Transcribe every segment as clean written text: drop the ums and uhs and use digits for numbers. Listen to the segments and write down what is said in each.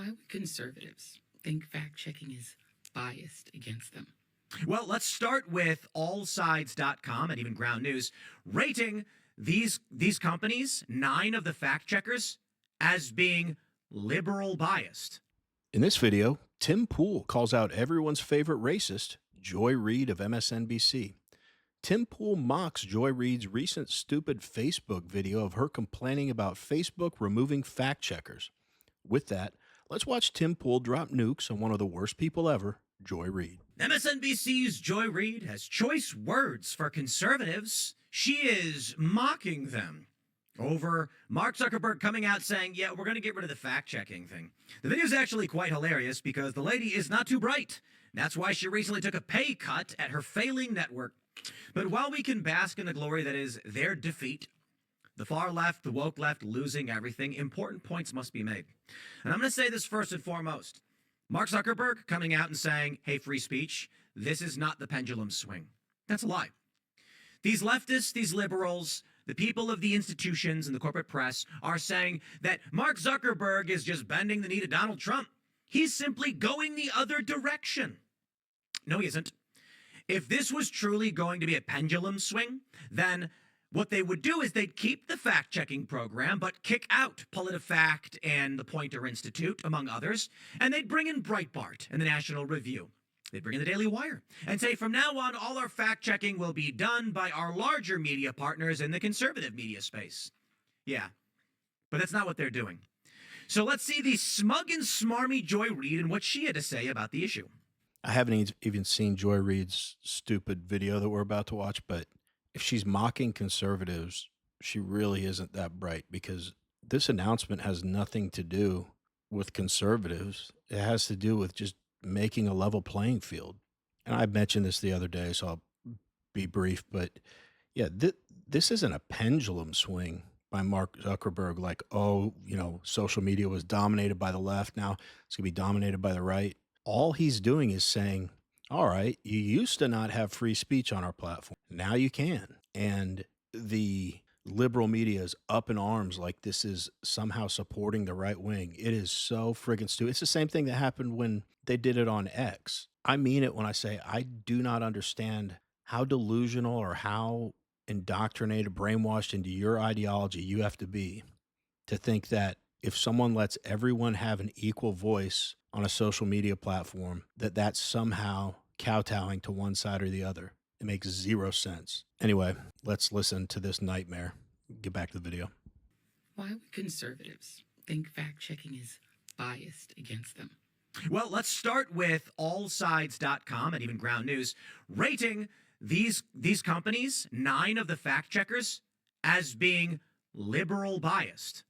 Why would conservatives think fact-checking is biased against them? Well, let's start with allsides.com and even Ground News rating these companies, 9 of the fact checkers, as being liberal biased. In this video, Tim Pool calls out everyone's favorite racist, Joy Reid of MSNBC. Tim Pool mocks Joy Reid's recent stupid Facebook video of her complaining about Facebook removing fact checkers. With that, let's watch Tim Pool drop nukes on one of the worst people ever, Joy Reid. MSNBC's Joy Reid has choice words for conservatives. She is mocking them over Mark Zuckerberg coming out saying, yeah, we're going to get rid of the fact-checking thing. The video is actually quite hilarious because the lady is not too bright. That's why she recently took a pay cut at her failing network. But while we can bask in the glory that is their defeat, the far left, the woke left losing everything, important points must be made. And I'm going to say this first and foremost. Mark Zuckerberg coming out and saying, hey, free speech, this is not the pendulum swing. That's a lie. These leftists, these liberals, the people of the institutions and the corporate press are saying that Mark Zuckerberg is just bending the knee to Donald Trump. He's simply going the other direction. No, he isn't. If this was truly going to be a pendulum swing, then what they would do is they'd keep the fact-checking program, but kick out PolitiFact and the Poynter Institute, among others, and they'd bring in Breitbart and the National Review. They'd bring in the Daily Wire and say, from now on, all our fact-checking will be done by our larger media partners in the conservative media space. Yeah, but that's not what they're doing. So let's see the smug and smarmy Joy Reid and what she had to say about the issue. I haven't even seen Joy Reid's stupid video that we're about to watch, but if she's mocking conservatives, she really isn't that bright, because this announcement has nothing to do with conservatives. It has to do with just making a level playing field. And I mentioned this the other day, so I'll be brief, but yeah, this isn't a pendulum swing by Mark Zuckerberg, like, oh, social media was dominated by the left, now it's gonna be dominated by the right. All he's doing is saying, all right, you used to not have free speech on our platform. Now you can. And the liberal media is up in arms like this is somehow supporting the right wing. It is so friggin' stupid. It's the same thing that happened when they did it on X. I mean it when I say I do not understand how delusional or how indoctrinated, brainwashed into your ideology you have to be to think that if someone lets everyone have an equal voice on a social media platform, that's somehow kowtowing to one side or the other. It makes zero sense. Anyway, let's listen to this nightmare. Get back to the video. Why would conservatives think fact-checking is biased against them? Well, let's start with allsides.com and even Ground News rating these companies, 9 of the fact checkers, as being liberal biased.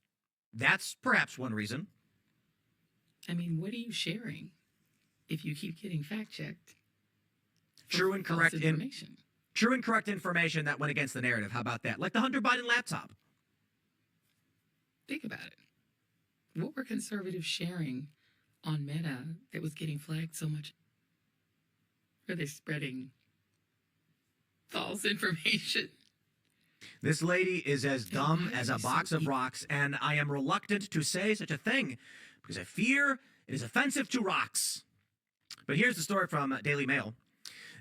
That's perhaps one reason. I mean, what are you sharing if you keep getting fact-checked? True and correct information. True and correct information that went against the narrative. How about that? Like the Hunter Biden laptop. Think about it. What were conservatives sharing on Meta that was getting flagged so much? Are they spreading false information? This lady is as dumb as a box of rocks, and I am reluctant to say such a thing because I fear it is offensive to rocks. But here's the story from Daily Mail.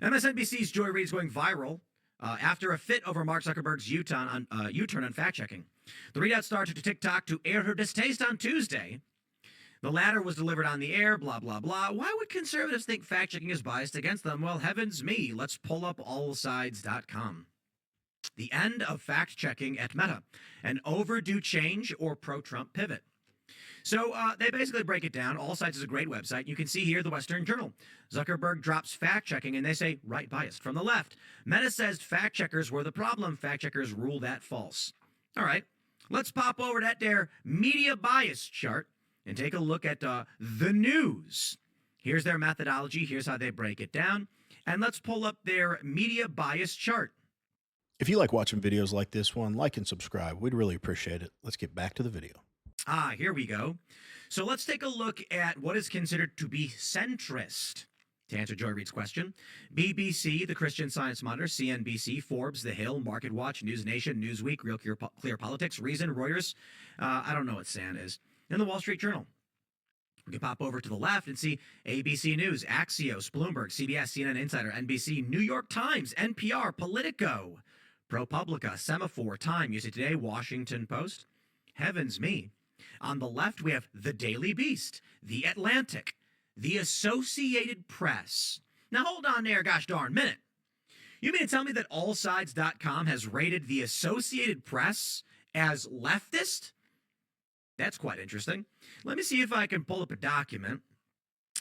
MSNBC's Joy Reid is going viral after a fit over Mark Zuckerberg's U-turn on fact-checking. The readout started to TikTok to air her distaste on Tuesday. The latter was delivered on the air, blah, blah, blah. Why would conservatives think fact-checking is biased against them? Well, heavens me, let's pull up allsides.com. The end of fact-checking at Meta, an overdue change or pro-Trump pivot. So they basically break it down. All Sides is a great website. You can see here the Western Journal. Zuckerberg drops fact-checking, and they say right biased from the left. Meta says fact-checkers were the problem. Fact-checkers rule that false. All right, let's pop over to that there media bias chart and take a look at the news. Here's their methodology. Here's how they break it down. And let's pull up their media bias chart. If you like watching videos like this one, like and subscribe. We'd really appreciate it. Let's get back to the video. Here we go. So let's take a look at what is considered to be centrist. To answer Joy Reid's question, BBC, the Christian Science Monitor, CNBC, Forbes, The Hill, Market Watch, News Nation, Newsweek, Real Clear Politics, Reason, Reuters, I don't know what SAN is, and the Wall Street Journal. We can pop over to the left and see ABC News, Axios, Bloomberg, CBS, CNN Insider, NBC, New York Times, NPR, Politico, ProPublica, Semaphore, Time, USA Today, Washington Post. Heavens me. On the left, we have The Daily Beast, The Atlantic, The Associated Press. Now hold on there, gosh darn minute. You mean to tell me that AllSides.com has rated The Associated Press as leftist? That's quite interesting. Let me see if I can pull up a document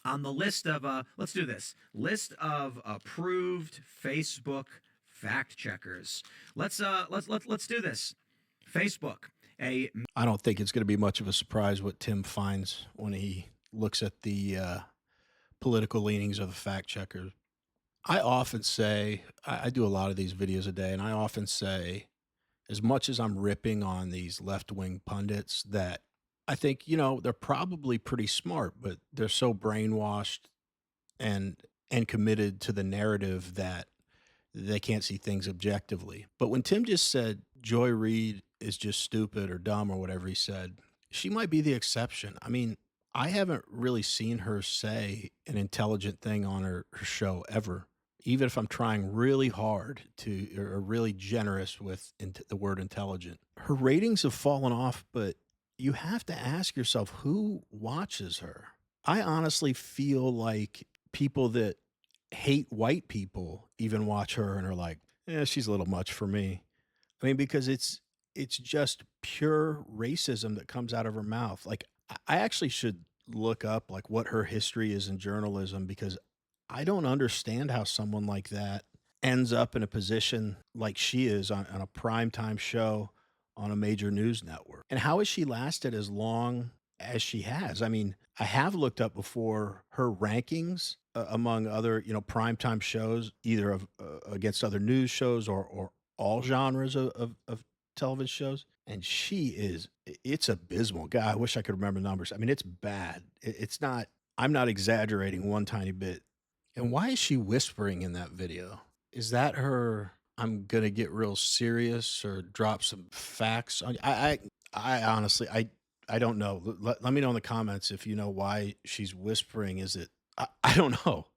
on the list of, let's do this, list of approved Facebook fact checkers. Let's do this. Facebook, I don't think it's going to be much of a surprise what Tim finds when he looks at the political leanings of the fact checkers. I often say, I do a lot of these videos a day, and I often say, as much as I'm ripping on these left-wing pundits, that I think, they're probably pretty smart, but they're so brainwashed and committed to the narrative that they can't see things objectively. But when Tim just said Joy Reid is just stupid or dumb or whatever he said, she might be the exception. I mean, I haven't really seen her say an intelligent thing on her show ever. Even if I'm trying really hard or really generous with the word intelligent. Her ratings have fallen off, but you have to ask yourself, who watches her? I honestly feel like people that hate white people even watch her and are like, she's a little much for me. I mean, because it's just pure racism that comes out of her mouth. Like, I actually should look up like what her history is in journalism, because I don't understand how someone like that ends up in a position like she is on a primetime show on a major news network. And how has she lasted as long as she has? I mean, I have looked up before her rankings among other, primetime shows, either of against other news shows or all genres of television shows. And it's abysmal. God, I wish I could remember numbers. I mean, it's bad. It's not, I'm not exaggerating one tiny bit. And why is she whispering in that video? Is that her, I'm going to get real serious or drop some facts on? I honestly, I don't know. Let me know in the comments if you know why she's whispering. Is it, I don't know.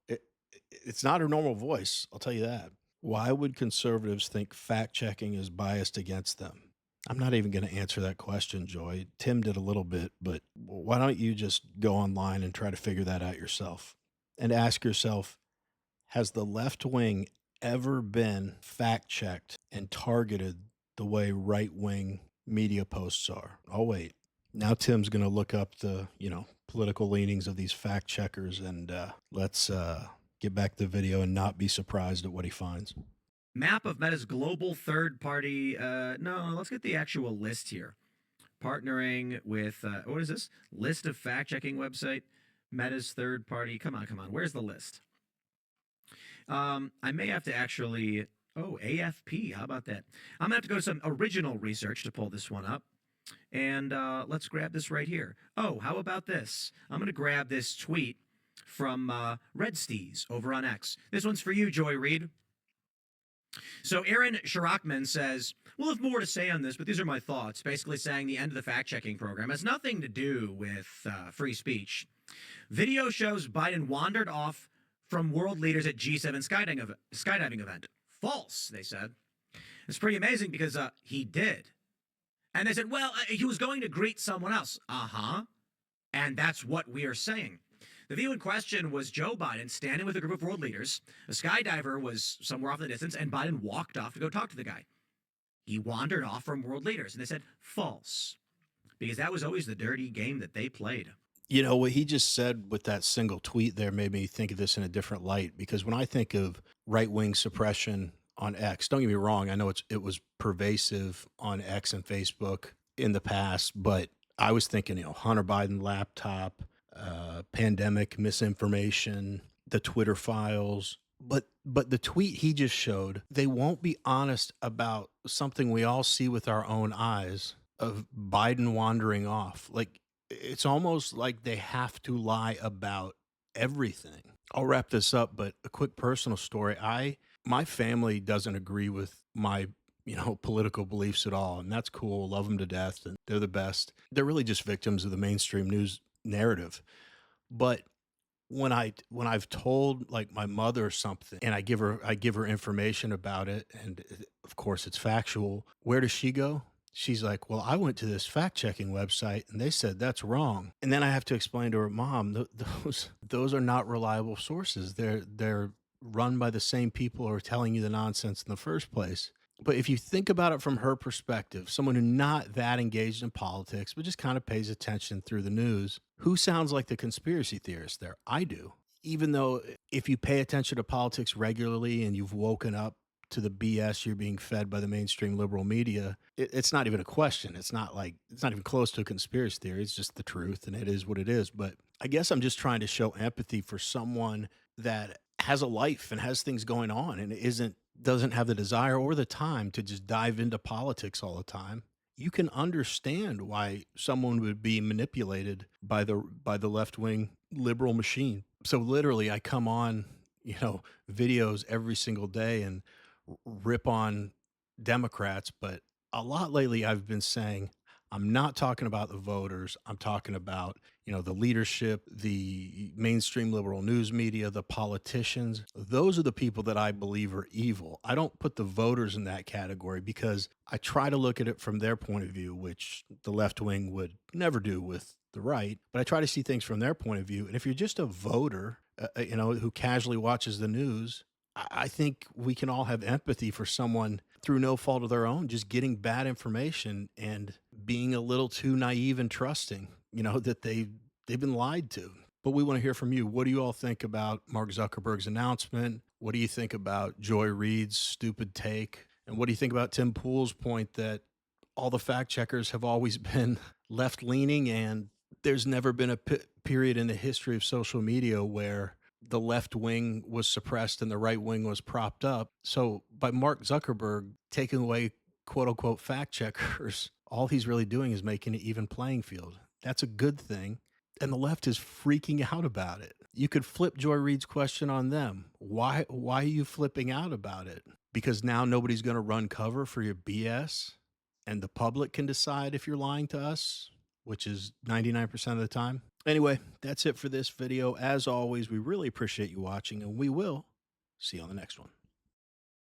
It's not her normal voice. I'll tell you that. Why would conservatives think fact checking is biased against them? I'm not even going to answer that question, Joy. Tim did a little bit, but why don't you just go online and try to figure that out yourself? And ask yourself, has the left wing ever been fact checked and targeted the way right wing media posts are? Oh, wait. Now Tim's going to look up the, political leanings of these fact checkers, and let's get back to the video and not be surprised at what he finds. Map of Meta's global third-party, no, let's get the actual list here. Partnering with, what is this? List of fact-checking website. Meta's third party. Come on. Where's the list? I may have to actually, AFP. How about that? I'm going to have to go to some original research to pull this one up. And let's grab this right here. Oh, how about this? I'm going to grab this tweet from Red Steez over on X. This one's for you, Joy Reid. So Aaron Shirakman says, we'll have more to say on this, but these are my thoughts. Basically saying the end of the fact-checking program has nothing to do with free speech. Video shows Biden wandered off from world leaders at G7 skydiving event. False, they said. It's pretty amazing because he did. And they said, well, he was going to greet someone else. Uh-huh. And that's what we are saying. The view in question was Joe Biden standing with a group of world leaders. A skydiver was somewhere off in the distance, and Biden walked off to go talk to the guy. He wandered off from world leaders, and they said, false. Because that was always the dirty game that they played. What he just said with that single tweet there made me think of this in a different light, because when I think of right-wing suppression on X, don't get me wrong, I know it was pervasive on X and Facebook in the past, but I was thinking, Hunter Biden laptop, pandemic misinformation, the Twitter files. But the tweet he just showed, they won't be honest about something we all see with our own eyes of Biden wandering off. Like, it's almost like they have to lie about everything. I'll wrap this up, but a quick personal story. My family doesn't agree with my, political beliefs at all, and that's cool. Love them to death, and they're the best. They're really just victims of the mainstream news narrative. But when I've told like my mother something and I give her information about it and of course it's factual, where does she go? She's like, "Well, I went to this fact-checking website and they said that's wrong." And then I have to explain to her, "Mom, those are not reliable sources. They're run by the same people who are telling you the nonsense in the first place." But if you think about it from her perspective, someone who's not that engaged in politics, but just kind of pays attention through the news, who sounds like the conspiracy theorist there? I do. Even though if you pay attention to politics regularly and you've woken up to the BS you're being fed by the mainstream liberal media, it's not even a question. It's not like, it's not even close to a conspiracy theory. It's just the truth and it is what it is. But I guess I'm just trying to show empathy for someone that has a life and has things going on and doesn't have the desire or the time to just dive into politics all the time. You can understand why someone would be manipulated by the left-wing liberal machine. So literally I come on, videos every single day and rip on Democrats, but a lot lately I've been saying I'm not talking about the voters. I'm talking about, the leadership, the mainstream liberal news media, the politicians. Those are the people that I believe are evil. I don't put the voters in that category because I try to look at it from their point of view, which the left wing would never do with the right, but I try to see things from their point of view. And if you're just a voter, who casually watches the news, I think we can all have empathy for someone through no fault of their own, just getting bad information and being a little too naive and trusting, that they've been lied to. But we want to hear from you. What do you all think about Mark Zuckerberg's announcement? What do you think about Joy Reid's stupid take? And what do you think about Tim Pool's point that all the fact checkers have always been left leaning and there's never been a period in the history of social media where the left wing was suppressed and the right wing was propped up. So by Mark Zuckerberg taking away quote unquote fact checkers, all he's really doing is making an even playing field. That's a good thing. And the left is freaking out about it. You could flip Joy Reid's question on them. Why are you flipping out about it? Because now nobody's going to run cover for your BS and the public can decide if you're lying to us, which is 99% of the time. Anyway, that's it for this video. As always, we really appreciate you watching and we will see you on the next one.